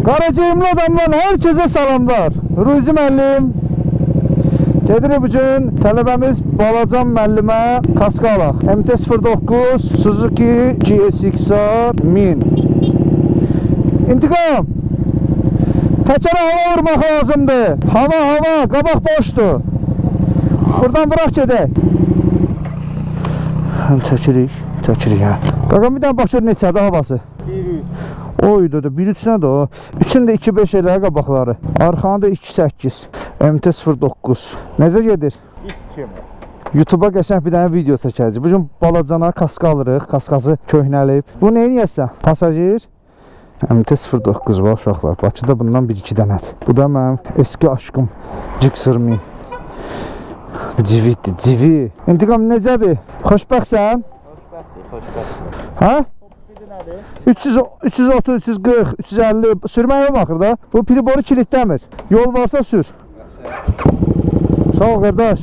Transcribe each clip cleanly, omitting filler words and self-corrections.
Qaracığımlı adamdan herkese salamlar. Ruzi müəllim. Gedirik bugün tələbəmiz Balacan müəllimə kaska alaq. MT-09 Suzuki GSX-R 1000. İntiqam. Təkərə hava vurmaq lazımdır. Hava, qabaq boşdur. Buradan bırak gedək. Çəkirik hə. Baxın bir dənə baxır neçədir havası. 1-3. Oydu da 1-3 nədir o? Üçündə 2-5 elə qabaqları. Arxanı da 2-8. MT-09. Necə gedir? YouTube'a qəşəng bir dənə video çəkəcək. Bugün Balacana kaska alırıq. Kaskası köhnəlib. Bu neyin yəsən? Pasajir? MT-09 var uşaqlar. Bakıda bundan 1-2 dənədir. Bu da mənim eski aşkım Gixxer 1000. Civi. İntiqam necədir? Xoşbəxtsən? Xoşbəxt. Hə? 330, 340, 350 sürməyə baxır da. Bu priboru kilitləmir. Yol varsa sür. Sağ ol qardaş.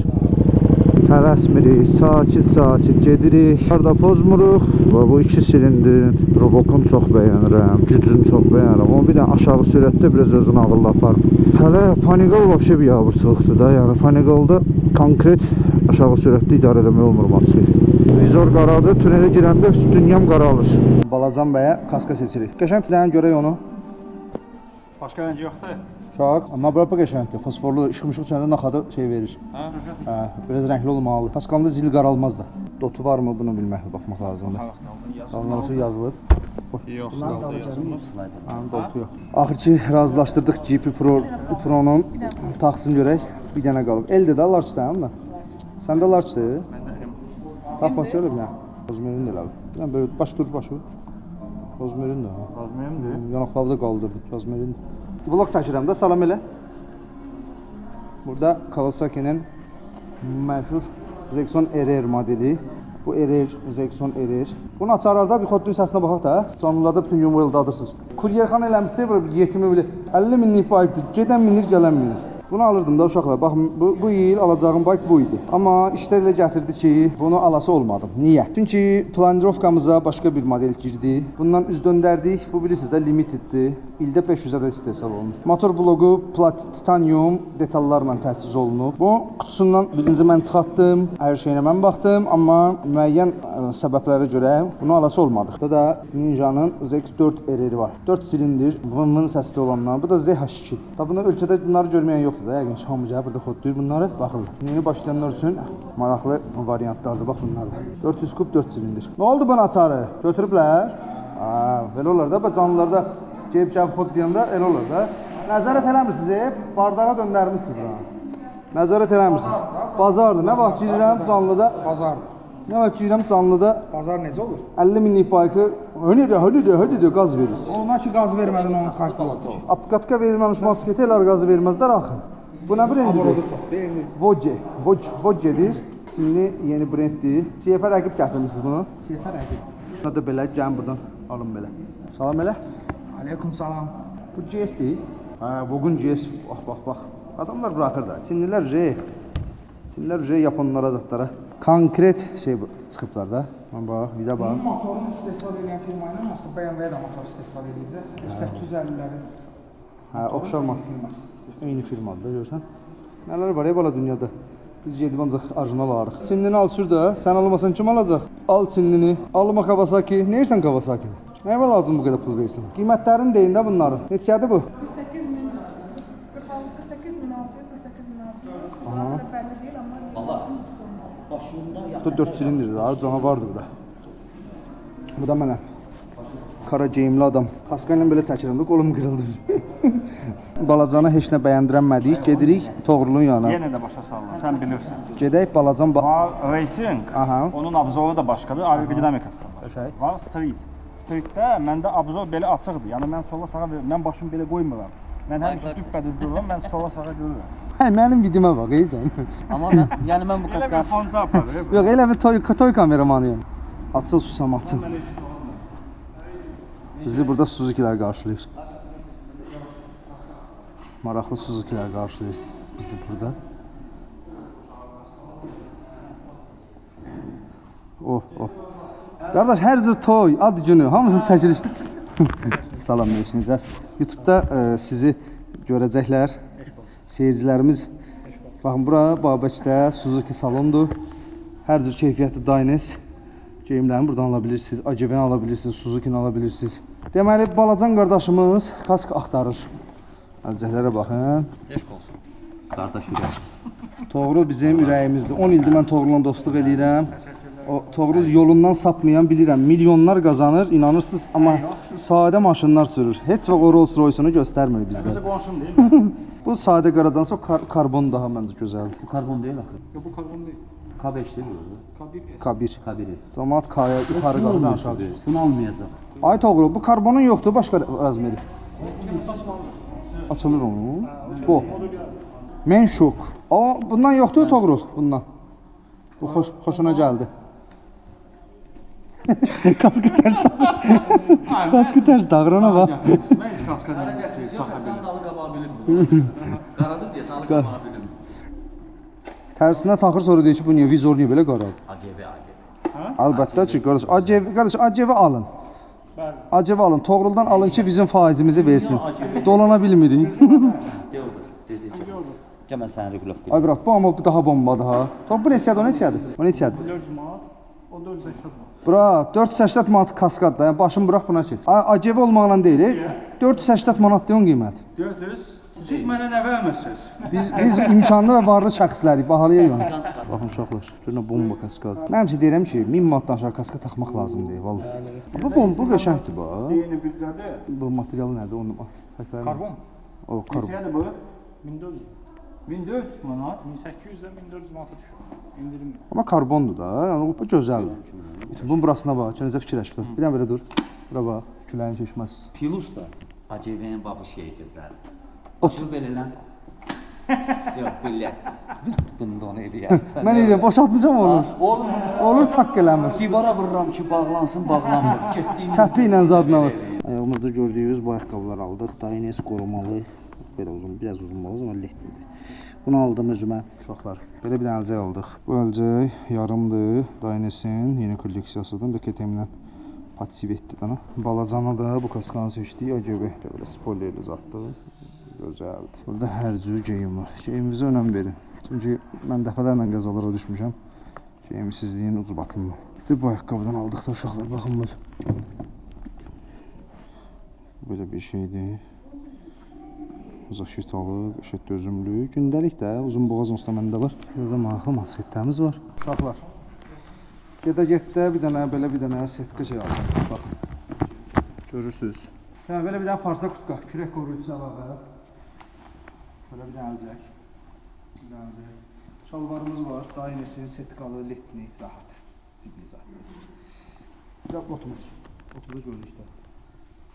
Tələsmirik, sakit gedirik. Harada pozmuruq. Bu 2 silindrin Rovokunu çox bəyənirəm, gücünü çox bəyənirəm. Onu bir dənə aşağı sürətdə biraz özünü ağırla aparım. Hələ Panigol vəbşə bir yavırçılıqdır da. Yəni Panigolda konkret aşağı sürətdə idarə eləmək olmur maçıyı. Vizor qaradır, tünelə girəndə dünyam qaralır. Balacan bəyə kaska seçirik. Qəşəng tünələn görək onu. Başqa rəngi yoxdur. Şaq, amma bura qəşəngdir. Fosforlu işıq-mışıq içəndə naxada şey verir. Hə, biraz rəngli olmalı. Kaskalında zil qaralmaz da. Dotu var mı bunu bilməklə baxmaq lazımdır. Qalınlıqçı yazılıb. Yox, Dotu yox. Axır ki razılaşdırdıq GP Pro'nun taxsını görək. Bir dənə qalıb. Eldə də larçdır həm də. Səndə larçdır? Tax bax görüb nə? Rozmerin də eləbi. Bilən böyle baş dur. Rozmerin də. Rozmerindir. Yanaqlarda qaldırdı. Rozmerin. Vlog çəkirəm də, salam elə. Burada Kawasaki'nin məşhur Zexon RR modeli. Bu RR, Zexon RR. Bunun açarlarda bir xodun səsinə baxaq da. Canlılarda bütün yumurda adırsınız. Kuryerxan eləmişsə, bir yetimi bilir. 50 minlik bayıqdır. Gedən minir, gələn minir. Bunu alırdım da uşaqlar. Baxın, bu il alacağım bayq bu idi. Amma işlər elə gətirdi ki, bunu alası olmadım. Niyə? Çünki planировkamıza başqa bir model girdi. Bundan üz döndərdik. Bu bilirsiniz də limiteddir. İldə 500 ədəd istehsal olunur. Motor bloqu titanium detallarla təchiz olunub. Bu qutusundan birinci mən çıxartdım. Hər şeyinə mən baxdım, amma müəyyən səbəblərə görə bunu alası olmadıq. Burada da Ninja'nın ZX4 RR var. 4 silindir, vın səsli olanlar. Bu da ZH2. Da bunu ölkədə bunları görməyən yoxdur da. Yəqin hamıca burada xodlayır bunları. Baxın. Yeni başlayanlar üçün maraqlı variantlardır. Bax bunlar da. 400 kub 4 silindir. Nə oldu bana açarı? Götürüblər? Belə olar da. Canlılarda gəlib xodlayanda elə olur da. Nəzarət eləmirsiniz, bardağa döndərmişsiniz buna. Nəzarət eləmirsiniz. Bazardır. Nə vaxt girirəm canlıda? Bazardır. Nə vaxt girirəm canlıda? Bazar necə olur? 50 minlik bayqı hödüdü qaz verir. Ona ki qaz vermədin onun xarp olacaq. Apkatka verilməmiş motosikletlər qazı verməzlər axı. Bu nə brendidir? Vocedir. Çinli yeni brenddir. CF rəqib gətirmişsiniz bunu. CF rəqib. Buna da belə, gəlin buradan alın belə. Salam elə. Aleyküm salam. Bu GS-dir. Vogun GS. Bax. Adamlar bırakır da. Çinlilər Japonlara zatlara konkret şey çıxıblar da. Bax, bizə bax. Motorun istehsal edən firma ilə aslında BMW-də motor istehsal edirdi. 850-lərin. Oxşar eyni firmadır, görürsən. Nələr var bala dünyada? Biz gedib ancaq orijinal alırıq. Çinlini al sür də, sən almasan kim alacaq? Al Çinlini, alma Kawasaki. Nə yersən Kawasaki? Nəyə lazım bu qədər pul versin? Qiymətlərini deyin də bunların. Neçədir bu? 48.000, 48.600, 48.600. Belli değil ama. Valla. Bu da 4 silindirdir, canavardır bu da. Bu da mənə. Kara geyimli adam. Kaska ilə belə çəkirəm də, qolum qırıldı. Balacana heç nə bəyəndirənmədik, gedirik Toğrulun yanına. Yenə də başa sallam, sən bilirsən. Gedək Balacan Racing, Aha. onun abzoru da başqadır, aerodinamikası var. Okay. Var street. Streetdə məndə abzor belə açıqdır, yəni mən sola sağa verirəm, mən başımı belə qoymuram. Mən həmişə düppədüz dururam, mən sola sağa görürəm. Hə, mənim videoma bax, sən. Amma yəni mən bu Elə kaska bir fonca aparır. Yox, elə bir toy kameramanıyam. Açıl susam, açıl. Bizi burada Suzuki'lər qarşılayır. Maraqlı Suzuki'lər qarşılayır bizi burada. Qardaş, hər cür toy, ad günü, hamısını çəkirik. salam verişiniz. YouTube-da sizi görəcəklər. Seyircilərimiz. Baxın, bura Babəkdə Suzuki salondur. Hər cür keyfiyyətli Dynes geyimlərini buradan ala bilirsiniz. AGV-ni ala bilirsiniz, Suzuki-ni ala bilirsiniz. Deməli, balacan qardaşımız kask axtarır. Əlcəklərə baxın. Eşq olsun. Qardaş ürək. Toğrul bizim ürəyimizdir. 10 ildir mən Toğrulla dostluq eləyirəm. O Toğrul yolundan sapmayan bilirəm. Milyonlar qazanır, inanırsınız, amma sadə maşınlar sürür. Heç vaxt o Rolls Royce-unu göstərmir bizdə. Bizə qonşum deyil. Bu sadə qaradan sonra karbon daha məncə gözəldir. Bu karbon deyil axı. Yox, bu karbon deyil. K5 deyil bu. Kabir. K1. K1S. Cəmaət K-ya yuxarı qalxır, aşağı düşür. Bunu almayacaq. Ay Toğrul, bu karbonun yoxdur, başqa razmeri. Açılır onun. Bu. Mən şok. Aa, bundan yoxdur Toğrul, bundan. Bu xoşuna gəldi. Kaskı ters dağır. Kaskı ters dağır, ona bax. Mən heç kaska deyil. Skandalı qabağa bilim. Qaradır deyə salı qabağa bilim. Tərsinə taxır, sonra deyir ki, bu niyə vizor niyə belə qaradır? AGV. Əlbəttə ki, qardaş, AGV alın. AGV alın, Toğruldan alın ki, bizim faizimizi versin. Dolana bilmirik. Dedi. Gəl mən səni regulov Ay bırak, bu amma bu daha bombadır ha. Tox, bu neçədir, o neçədir? O neçədir? 400 manat, o 480 manat. Bura 480 manat kaskaddır, yəni başını bıraq buna keç. AGV olmaqla deyil, 480 manat deyən qiymət. 400. Siz mənə nə verməzsiniz? Biz imkanlı və varlı şəxslərik, bahalayırıq. Baxın uşaqlar, görünə bomba kaskad. Mən həmişə deyirəm ki, 1000 manatdan aşağı kaska taxmaq lazım deyil, vallahi. Bu qəşəngdir bax. Yeni büdcədə. Bu materialı nədir? Onu fərqləri. Karbon. O karbon. Neçədir bu? 1400. 1400 manat, 1800-dən 1400 manata düşür. İndirim. Amma karbondur da, yəni bu gözəldir. Bunun burasına bax, kendinizə fikirləş. Bir dənə belə dur. Bura bax, küləyin keçməz. Pilus da AGV-nin babı şeyi gözəldir. Başını belə lan. Yox, belə. Bunda onu eləyərsən. Mən eləyəm, boşaltmayacam olur. Olur. Olur, çaq eləmir. Divara vururam ki, bağlansın, bağlanmır. Getdiyim Təpi ilə zadına var. Ayağımızda gördüyünüz bu ayaqqabıları aldıq. Dynes qorumalı. Belə uzun, biraz uzun olmaz amma lehtidir. Bunu aldım özümə, uşaqlar. Belə bir əlcək aldıq. Bu əlcək yarımdır. Dynesin yeni kolleksiyasıdır. Da KTM-lə patsivetdir dana. Balacana da bu kaskanı seçdik. AGV. Belə spoilerli zaddır. Gözəldir. Burada hər cür geyim var. Geyimimizə önəm verin. Çünki mən dəfələrlə qəzalara düşmüşəm. Geyimsizliyin ucu batımı. Bu ayaqqabıdan aldıq da uşaqlar, baxın böyle. Böyle bir şeydir. Zaşitalı, qəşət dözümlü. Gündəlik də uzun boğaz onsuz da məndə var. Burada maraqlı masketlərimiz var. Uşaqlar. Gedə-getdə bir dənə belə bir dənə setka şey aldım. Baxın. Görürsüz. Yəni belə bir dənə parça kutka, kürək qoruyucusu əlavə. Böyle bir dənə əlcək. Bir dənə əlcək. Şalvarımız var. Dynesin setkalı, letni, rahat. Cibli zat. Bir də botumuz. Botu da gördük də.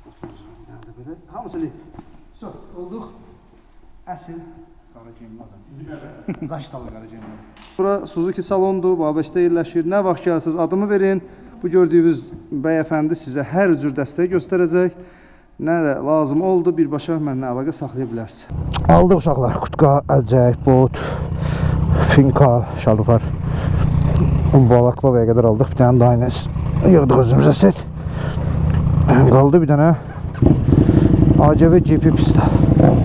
Botumuz var. Bir dənə də belə. Hamısı let. So, olduq. Əsil qara geyimlərdən. Zaşitalı qara geyimlərdən. Bura Suzuki salondur. Babəkdə yerləşir. Nə vaxt gəlsiniz adımı verin. Bu gördüyünüz bəyəfəndi sizə hər cür dəstək göstərəcək. Nə də lazım oldu, birbaşa mənimlə əlaqə saxlaya bilərsiniz. Aldıq uşaqlar, kutka, əlcək, bot, finka, şalvar. Balaklavaya qədər aldıq, bir dənə Dynes. Yığdıq özümüzə set. Qaldı bir dənə AGV GP pista.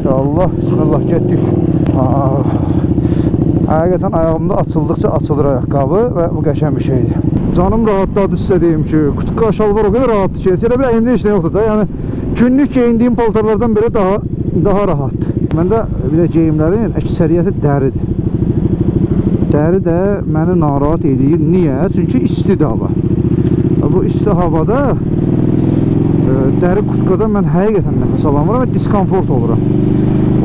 Allah, bismillah, getdik. Həqiqətən ayağımda açıldıqca açılır ayaqqabı və bu qəşəng bir şeydir. Canım rahatladı sizə deyim ki, kutka, şalvar o qədər rahatdır ki, elə bir əlimdə heç nə yoxdur da, yəni günlük geyindiyim paltarlardan belə daha rahatdır. Məndə bir də geyimlərin əksəriyyəti dəridir. Dəri də məni narahat edir. Niyə? Çünki istidir hava. Bu isti havada dəri kurtkada mən həqiqətən nəfəs alamıram və diskomfort oluram.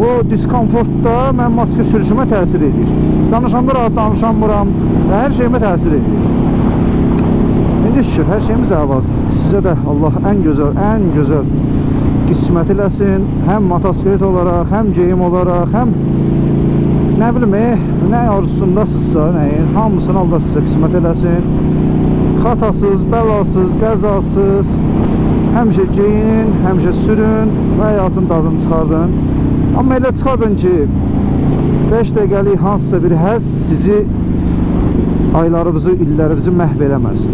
O diskomfort da mənim maçka sürüşümə təsir edir. Danışanda rahat danışamıram və hər şeyimə təsir edir. İndi şükür, hər şeyimiz əladır. Sizə də Allah ən gözəl qismət eləsin. Həm motosiklet olaraq, həm geyim olaraq, həm nə bilim, nə arzusundasınızsa, nəyin, hamısını Allah sizə qismət eləsin. Xatasız, bəlasız, qəzasız, həmişə geyinin, həmişə sürün və həyatın dadını çıxardın. Amma elə çıxardın ki, 5 dəqiqəlik hansısa bir həzz sizi, aylarınızı, illərinizi məhv eləməz.